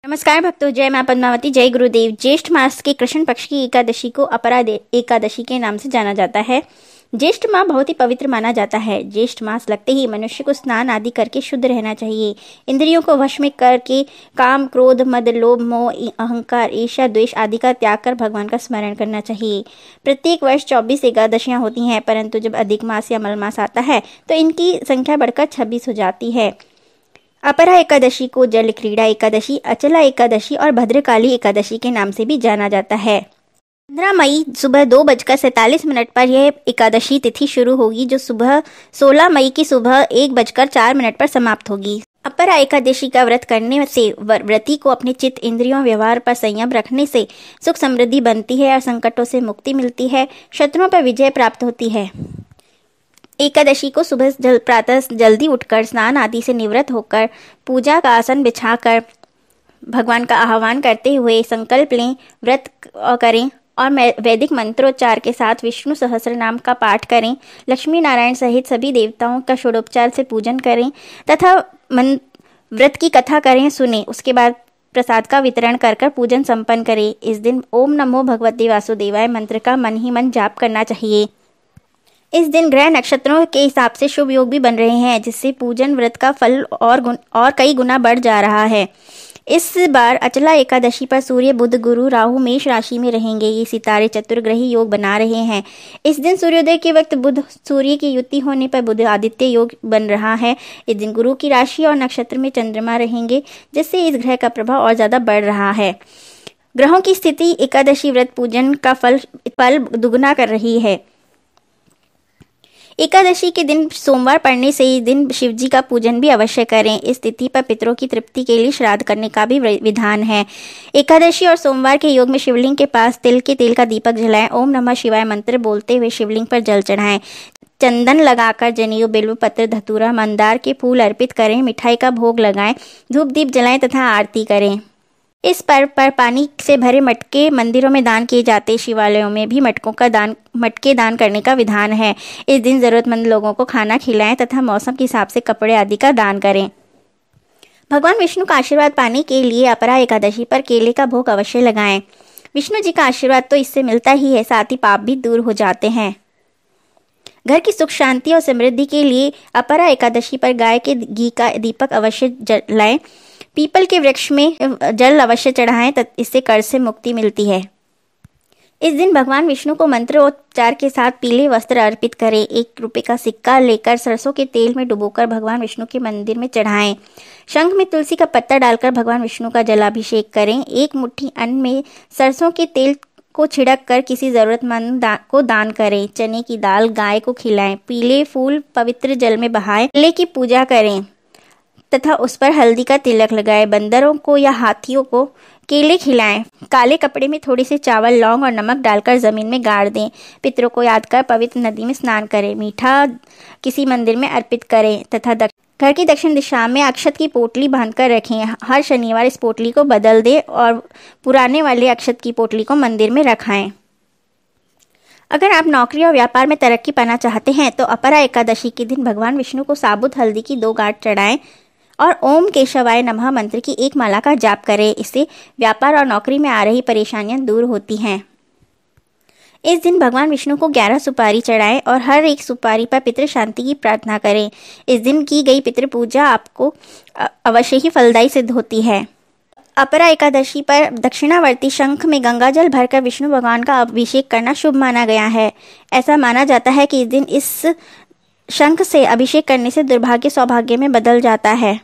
नमस्कार भक्तों, जय मां पद्मावती, जय गुरुदेव। ज्येष्ठ मास के कृष्ण पक्ष की एकादशी को अपरा एकादशी के नाम से जाना जाता है। ज्येष्ठ माह बहुत ही पवित्र माना जाता है। ज्येष्ठ मास लगते ही मनुष्य को स्नान आदि करके शुद्ध रहना चाहिए। इंद्रियों को वश में करके काम, क्रोध, मद, लोभ, मोह, अहंकार, ईर्ष्या, द्वेष आदि का त्याग कर भगवान का स्मरण करना चाहिए। प्रत्येक वर्ष 24 एकादशियां होती हैं, परंतु जब अधिक मास या मल मास आता है तो इनकी संख्या बढ़कर 26 हो जाती है। अपरा एकादशी को जल क्रीड़ा एकादशी, अचला एकादशी और भद्रकाली एकादशी के नाम से भी जाना जाता है। 15 मई सुबह 2:47 पर यह एकादशी तिथि शुरू होगी, जो सुबह 16 मई की सुबह 1:04 पर समाप्त होगी। अपरा एकादशी का व्रत करने से व्रती को अपने चित्त, इंद्रियों, व्यवहार पर संयम रखने से सुख समृद्धि बनती है और संकटों से मुक्ति मिलती है, शत्रुओं पर विजय प्राप्त होती है। एकादशी को सुबह प्रातः जल्दी उठकर स्नान आदि से निवृत्त होकर पूजा का आसन बिछाकर भगवान का आह्वान करते हुए संकल्प लें, व्रत करें और वैदिक मंत्रोच्चार के साथ विष्णु सहस्त्र नाम का पाठ करें। लक्ष्मी नारायण सहित सभी देवताओं का षोडोपचार से पूजन करें तथा व्रत की कथा करें, सुने। उसके बाद प्रसाद का वितरण कर पूजन संपन्न करें। इस दिन ओम नमो भगवते वासुदेवाय मंत्र का मन ही मन जाप करना चाहिए। इस दिन ग्रह नक्षत्रों के हिसाब से शुभ योग भी बन रहे हैं, जिससे पूजन व्रत का फल और कई गुना बढ़ जा रहा है। इस बार अचला एकादशी पर सूर्य, बुध, गुरु, राहु मेष राशि में रहेंगे। ये सितारे चतुर्ग्रही योग बना रहे हैं। इस दिन सूर्योदय के वक्त बुध सूर्य की युति होने पर बुध आदित्य योग बन रहा है। इस दिन गुरु की राशि और नक्षत्र में चंद्रमा रहेंगे, जिससे इस ग्रह का प्रभाव और ज्यादा बढ़ रहा है। ग्रहों की स्थिति एकादशी व्रत पूजन का फल दुगुना कर रही है। एकादशी के दिन सोमवार पड़ने से इस दिन शिवजी का पूजन भी अवश्य करें। इस तिथि पर पितरों की तृप्ति के लिए श्राद्ध करने का भी विधान है। एकादशी और सोमवार के योग में शिवलिंग के पास तिल के तेल का दीपक जलाएं, ओम नमः शिवाय मंत्र बोलते हुए शिवलिंग पर जल चढ़ाएं, चंदन लगाकर जनेऊ, बिल्व पत्र, धतूरा, मंदार के फूल अर्पित करें, मिठाई का भोग लगाएं, धूप दीप जलाएं तथा आरती करें। इस पर्व पर पानी से भरे मटके मंदिरों में दान किए जाते। शिवालयों में भी मटके दान करने का विधान है। इस दिन जरूरतमंद लोगों को खाना खिलाएं तथा मौसम के हिसाब से कपड़े आदि का दान करें। भगवान विष्णु का आशीर्वाद पाने के लिए अपरा एकादशी पर केले का भोग अवश्य लगाएं। विष्णु जी का आशीर्वाद तो इससे मिलता ही है, साथ ही पाप भी दूर हो जाते हैं। घर की सुख शांति और समृद्धि के लिए अपरा एकादशी पर गाय के घी का दीपक अवश्य जलाएं। पीपल के वृक्ष में जल अवश्य चढ़ाएं, इससे कर्ज से मुक्ति मिलती है। इस दिन भगवान विष्णु को मंत्रोच्चार के साथ पीले वस्त्र अर्पित करें। 1 रुपये का सिक्का लेकर सरसों के तेल में डुबोकर भगवान विष्णु के मंदिर में चढ़ाएं। शंख में तुलसी का पत्ता डालकर भगवान विष्णु का जलाभिषेक करें। 1 मुट्ठी अन्न में सरसों के तेल को छिड़क कर किसी जरूरतमंद को दान करें। चने की दाल गाय को खिलाएं। पीले फूल पवित्र जल में बहाएं। केले की पूजा करें तथा उस पर हल्दी का तिलक लगाएं। बंदरों को या हाथियों को केले खिलाएं। काले कपड़े में थोड़ी से चावल, लौंग और नमक डालकर जमीन में गाड़ दें। पितरों को याद कर पवित्र नदी में स्नान करें। मीठा किसी मंदिर में अर्पित करें तथा घर की दक्षिण दिशा में अक्षत की पोटली बांधकर रखें। हर शनिवार इस पोटली को बदल दें और पुराने वाले अक्षत की पोटली को मंदिर में रखाएं। अगर आप नौकरी और व्यापार में तरक्की पाना चाहते हैं तो अपरा एकादशी के दिन भगवान विष्णु को साबुत हल्दी की 2 गांठ चढ़ाएं और ओम केशवाय नमः मंत्र की 1 माला का जाप करें। इससे व्यापार और नौकरी में आ रही परेशानियां दूर होती हैं। इस दिन भगवान विष्णु को 11 सुपारी चढ़ाएं और हर एक सुपारी पर पितृ शांति की प्रार्थना करें। इस दिन की गई पितृ पूजा आपको अवश्य ही फलदायी सिद्ध होती है। अपरा एकादशी पर दक्षिणावर्ती शंख में गंगा जल भरकर विष्णु भगवान का अभिषेक करना शुभ माना गया है। ऐसा माना जाता है कि इस दिन इस शंख से अभिषेक करने से दुर्भाग्य सौभाग्य में बदल जाता है।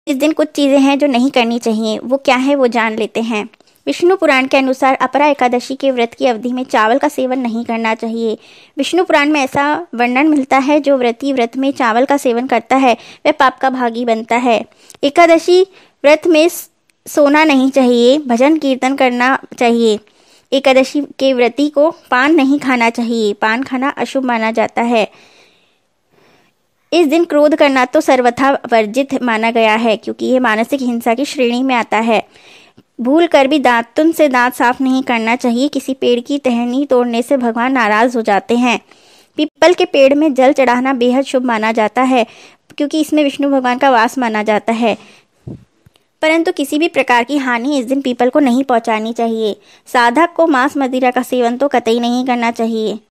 इस दिन कुछ चीजें हैं जो नहीं करनी चाहिए, वो क्या है वो जान लेते हैं। विष्णु पुराण के अनुसार अपरा एकादशी के व्रत की अवधि में चावल का सेवन नहीं करना चाहिए। विष्णु पुराण में ऐसा वर्णन मिलता है, जो व्रती व्रत में चावल का सेवन करता है वह पाप का भागी बनता है। एकादशी व्रत में सोना नहीं चाहिए, भजन कीर्तन करना चाहिए। एकादशी के व्रती को पान नहीं खाना चाहिए, पान खाना अशुभ माना जाता है। इस दिन क्रोध करना तो सर्वथा वर्जित माना गया है, क्योंकि यह मानसिक हिंसा की श्रेणी में आता है। भूल कर भी दांतुन से दांत साफ नहीं करना चाहिए। किसी पेड़ की टहनी तोड़ने से भगवान नाराज हो जाते हैं। पीपल के पेड़ में जल चढ़ाना बेहद शुभ माना जाता है, क्योंकि इसमें विष्णु भगवान का वास माना जाता है। परंतु किसी भी प्रकार की हानि इस दिन पीपल को नहीं पहुंचानी चाहिए। साधक को मांस मदिरा का सेवन तो कतई नहीं करना चाहिए।